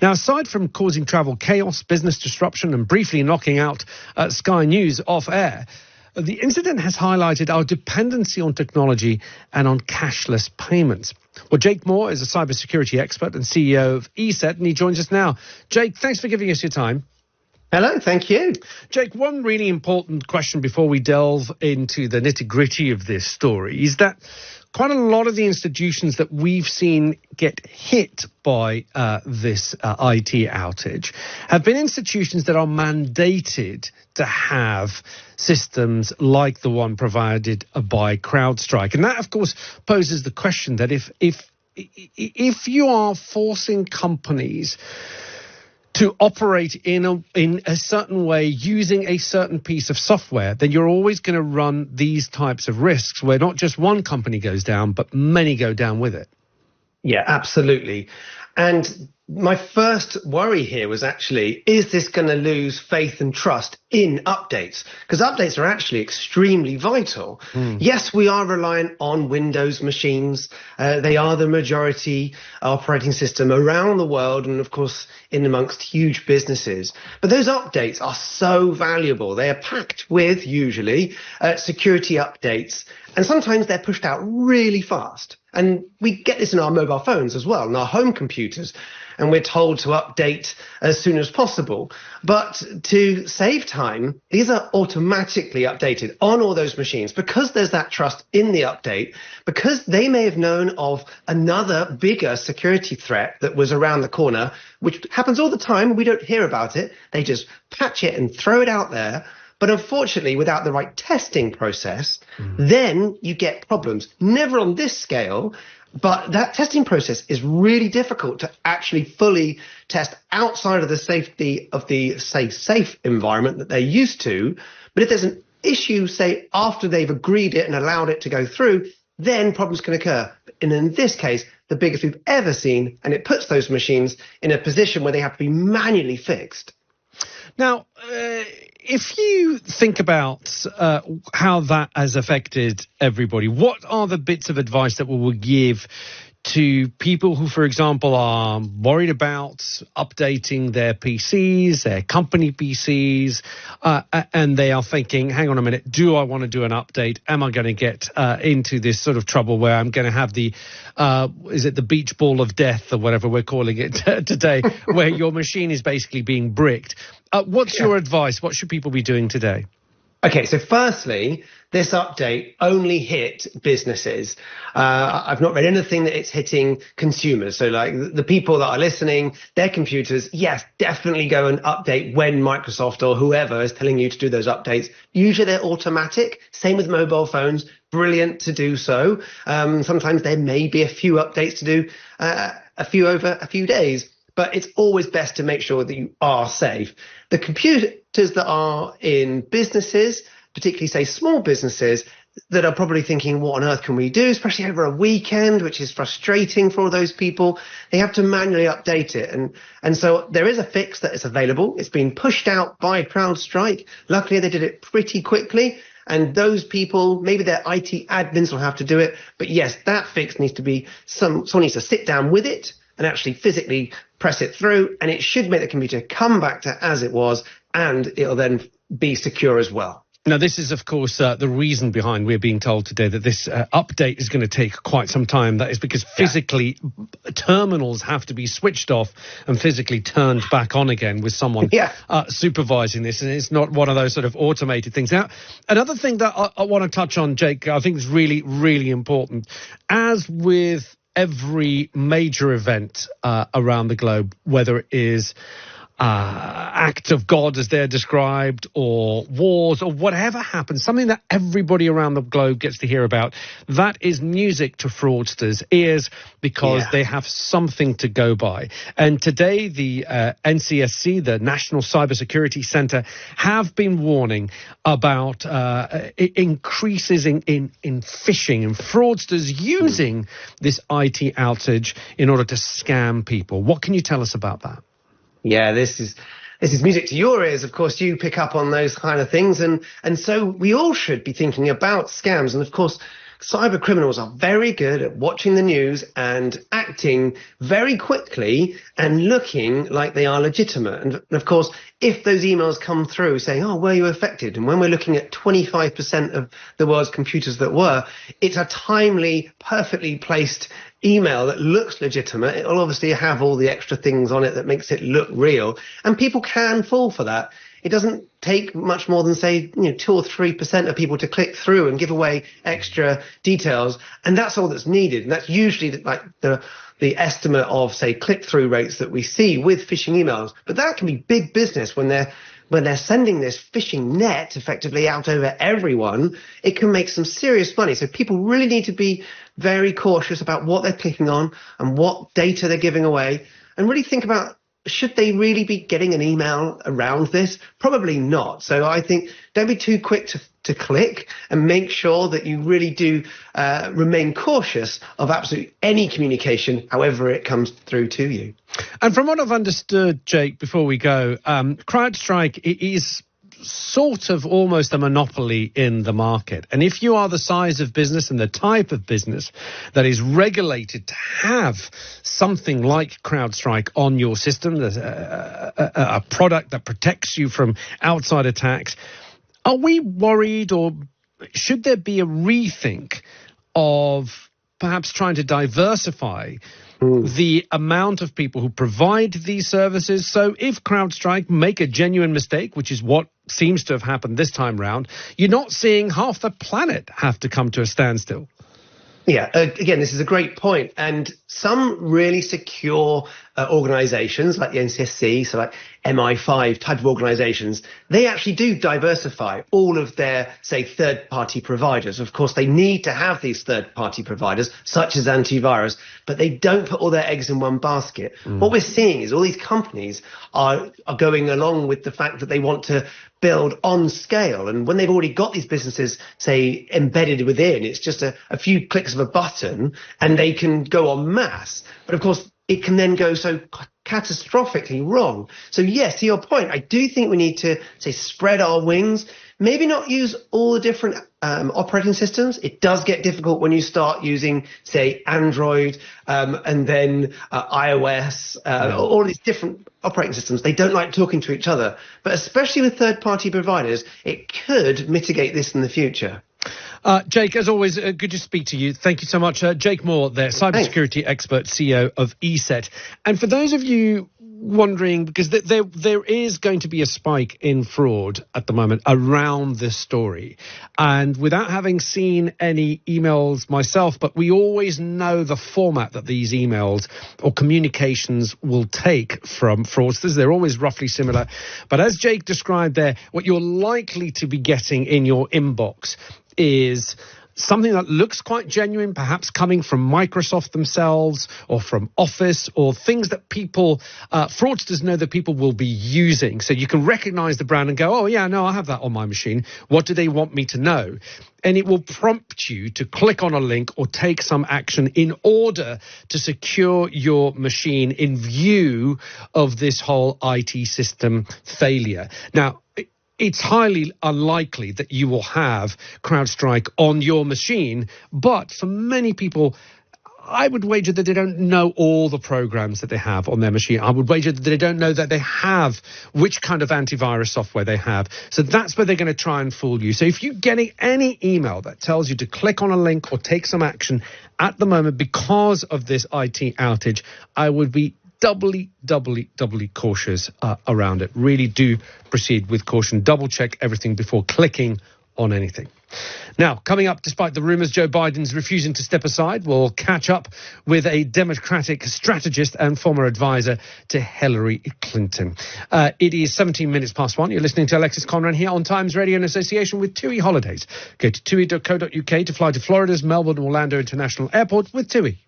Now, aside from causing travel chaos, business disruption, and briefly knocking out Sky News off air, the incident has highlighted our dependency on technology and on cashless payments. Well, Jake Moore is a cybersecurity expert and CEO of ESET, and he joins us now. Jake, thanks for giving us your time. Hello, thank you. Jake, one really important question before we delve into the nitty-gritty of this story is that quite a lot of the institutions that we've seen get hit by this IT outage have been institutions that are mandated to have systems like the one provided by CrowdStrike. And that, of course, poses the question that if you are forcing companies to operate in a certain way using a certain piece of software, then you're always going to run these types of risks where not just one company goes down, but many go down with it. Yeah, absolutely. And my first worry here was actually, is this going to lose faith and trust in updates? Because updates are actually extremely vital. Yes, we are reliant on Windows machines. They are the majority operating system around the world and, of course, in amongst huge businesses. But those updates are so valuable. They are packed with, usually, security updates. And sometimes they're pushed out really fast. And we get this in our mobile phones as well, in our home computers. And we're told to update as soon as possible. But to save time, these are automatically updated on all those machines because there's that trust in the update, because they may have known of another bigger security threat that was around the corner, which happens all the time. We don't hear about it. They just patch it and throw it out there. But unfortunately, without the right testing process, then you get problems. Never on this scale, but that testing process is really difficult to actually fully test outside of the safety of the, say, safe environment that they're used to. But if there's an issue, say, after they've agreed it and allowed it to go through, then problems can occur. And in this case, the biggest we've ever seen, and it puts those machines in a position where they have to be manually fixed. Now, if you think about how that has affected everybody, what are the bits of advice that we will give to people who, for example, are worried about updating their PCs, their company PCs, and they are thinking, hang on a minute, do I want to do an update? Am I going to get into this sort of trouble where I'm going to have the, is it the beach ball of death or whatever we're calling it today, where your machine is basically being bricked? What's your advice? What should people be doing today? Okay, so firstly, this update only hit businesses. I've not read anything that it's hitting consumers. So like the people that are listening, their computers, yes, definitely go and update when Microsoft or whoever is telling you to do those updates. Usually they're automatic. Same with mobile phones. Brilliant to do so. Sometimes there may be a few updates to do, a few over a few days. But it's always best to make sure that you are safe. The computers that are in businesses, particularly, say, small businesses, that are probably thinking, what on earth can we do, especially over a weekend, which is frustrating for all those people. They have to manually update it. And so there is a fix that is available. It's been pushed out by CrowdStrike. Luckily, they did it pretty quickly. And those people, maybe their IT admins will have to do it. But yes, that fix needs to be, someone needs to sit down with it and actually physically press it through, and it should make the computer come back to as it was, and it'll then be secure as well. Now, this is, of course, the reason behind we're being told today that this update is going to take quite some time. That is because physically terminals have to be switched off and physically turned back on again with someone supervising this. And it's not one of those sort of automated things. Now, another thing that I want to touch on, Jake, I think is really, really important. As with every major event around the globe, whether it is acts of God as they're described, or wars, or whatever happens, something that everybody around the globe gets to hear about, that is music to fraudsters' ears because they have something to go by. And today, the NCSC, the National Cybersecurity Center, have been warning about increases in phishing and fraudsters using this IT outage in order to scam people. What can you tell us about that? Yeah, this is music to your ears. Of course, you pick up on those kind of things. And so we all should be thinking about scams. And of course, cyber criminals are very good at watching the news and acting very quickly and looking like they are legitimate. And of course, if those emails come through saying, oh, were you affected? And when we're looking at 25% of the world's computers that were, it's a timely, perfectly placed email that looks legitimate. It'll obviously have all the extra things on it that makes it look real. And people can fall for that. It doesn't take much more than, say, 2 or 3% of people to click through and give away extra details. And that's all that's needed. And that's usually like the estimate of, say, click-through rates that we see with phishing emails. But that can be big business when they're sending this phishing net effectively out over everyone. It can make some serious money. So people really need to be very cautious about what they're clicking on and what data they're giving away, and really think about, should they really be getting an email around this? Probably not. So I think don't be too quick to click, and make sure that you really do remain cautious of absolutely any communication, however it comes through to you. And from what I've understood, Jake, before we go, CrowdStrike is sort of almost a monopoly in the market. And if you are the size of business and the type of business that is regulated to have something like CrowdStrike on your system, a product that protects you from outside attacks, are we worried, or should there be a rethink of perhaps trying to diversify the amount of people who provide these services? So if CrowdStrike make a genuine mistake, which is what seems to have happened this time round, you're not seeing half the planet have to come to a standstill. Yeah, again, this is a great point. And some really secure organizations like the NCSC, so like MI5 type of organizations, they actually do diversify all of their, say, third-party providers. Of course, they need to have these third-party providers, such as antivirus, but they don't put all their eggs in one basket. What we're seeing is all these companies are going along with the fact that they want to build on scale. And when they've already got these businesses, say, embedded within, it's just a few clicks of a button and they can go en masse. But of course, it can then go so catastrophically wrong. So yes, to your point, I do think we need to, say, spread our wings, maybe not use all the different operating systems. It does get difficult when you start using, say, Android and then iOS, all these different operating systems. They don't like talking to each other. But especially with third-party providers, it could mitigate this in the future. Jake, as always, good to speak to you. Thank you so much. Jake Moore, the cybersecurity expert, CEO of ESET. And for those of you wondering, because there is going to be a spike in fraud at the moment around this story. And without having seen any emails myself, but we always know the format that these emails or communications will take from fraudsters. They're always roughly similar. But as Jake described there, what you're likely to be getting in your inbox is something that looks quite genuine, perhaps coming from Microsoft themselves or from Office, or things that people, fraudsters know that people will be using. So you can recognize the brand and go, oh, yeah, no, I have that on my machine. What do they want me to know? And it will prompt you to click on a link or take some action in order to secure your machine in view of this whole IT system failure. Now, it's highly unlikely that you will have CrowdStrike on your machine, but for many people, I would wager that they don't know all the programs that they have on their machine. I would wager that they don't know that they have which kind of antivirus software they have. So that's where they're going to try and fool you. So if you're getting any email that tells you to click on a link or take some action at the moment because of this IT outage, I would be doubly cautious around it. Really do proceed with caution. Double check everything before clicking on anything. Now, coming up, despite the rumors Joe Biden's refusing to step aside, we'll catch up with a Democratic strategist and former advisor to Hillary Clinton. It is 17 minutes past 1. You're listening to Alexis Conran here on Times Radio in association with TUI Holidays. Go to TUI.co.uk to fly to Florida's Melbourne Orlando International Airport with TUI.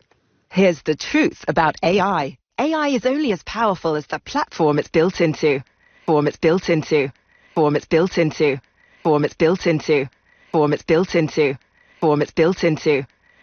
Here's the truth about AI. AI is only as powerful as the platform it's built into. Form it's built into. Form it's built into. Form it's built into. Form it's built into. Form it's built into.